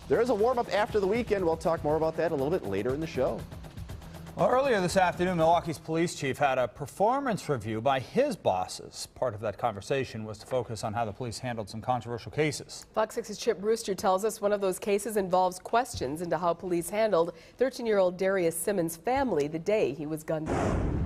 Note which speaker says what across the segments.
Speaker 1: There is a warm-up after the weekend. We'll talk more about that a little bit later in the show.
Speaker 2: Well, earlier this afternoon, Milwaukee's police chief had a performance review by his bosses. Part of that conversation was to focus on how the police handled some controversial cases.
Speaker 3: Fox 6's Chip Brewster tells us one of those cases involves questions into how police handled 13-year-old Darius Simmons' family the day he was gunned down.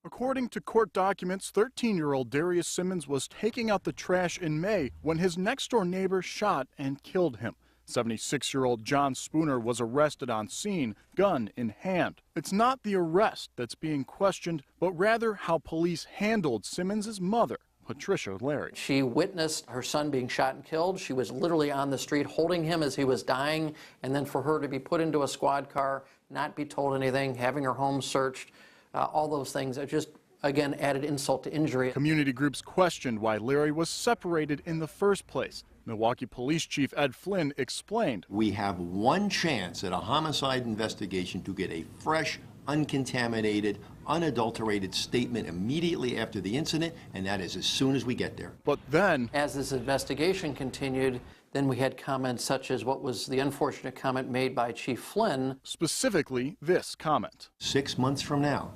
Speaker 4: According to court documents, 13-year-old Darius Simmons was taking out the trash in May when his next-door neighbor shot and killed him. 76-year-old John Spooner was arrested on scene, gun in hand. It's not the arrest that's being questioned, but rather how police handled Simmons' mother, Patricia Larry.
Speaker 5: She witnessed her son being shot and killed. She was literally on the street holding him as he was dying, and then for her to be put into a squad car, not be told anything, having her home searched, all those things that just, again, added insult to injury.
Speaker 4: Community groups questioned why Larry was separated in the first place. Milwaukee Police Chief Ed Flynn explained.
Speaker 6: We have one chance at a homicide investigation to get a fresh, uncontaminated, unadulterated statement immediately after the incident, and that is as soon as we get there.
Speaker 4: But then,
Speaker 5: as this investigation continued, then we had comments such as what was the unfortunate comment made by Chief Flynn.
Speaker 4: Specifically, this comment.
Speaker 6: 6 months from now,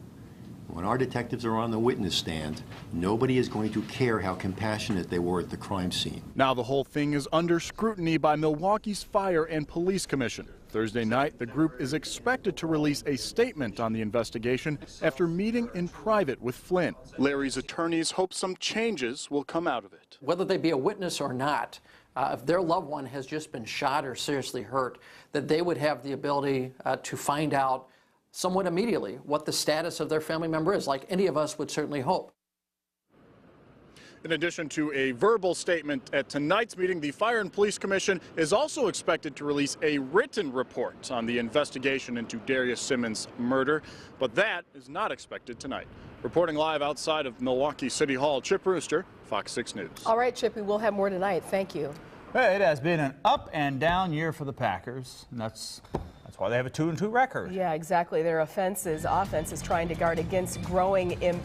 Speaker 6: when our detectives are on the witness stand, nobody is going to care how compassionate they were at the crime scene.
Speaker 4: Now the whole thing is under scrutiny by Milwaukee's Fire and Police Commission. Thursday night, the group is expected to release a statement on the investigation after meeting in private with Flynn. Larry's attorneys hope some changes will come out of it.
Speaker 5: Whether they be a witness or not, if their loved one has just been shot or seriously hurt, that they would have the ability to find out somewhat immediately what the status of their family member is, like any of us would certainly hope.
Speaker 4: In addition to a verbal statement at tonight's meeting, the Fire and Police Commission is also expected to release a written report on the investigation into Darius Simmons' murder, but that is not expected tonight. Reporting live outside of Milwaukee City Hall, Chip Brewster, Fox 6 News.
Speaker 3: All right, Chip, we will have more tonight. Thank you.
Speaker 2: It has been an up and down year for the Packers, and that's why they have a 2-2 record.
Speaker 3: Yeah, exactly. Their offense is trying to guard against growing impact.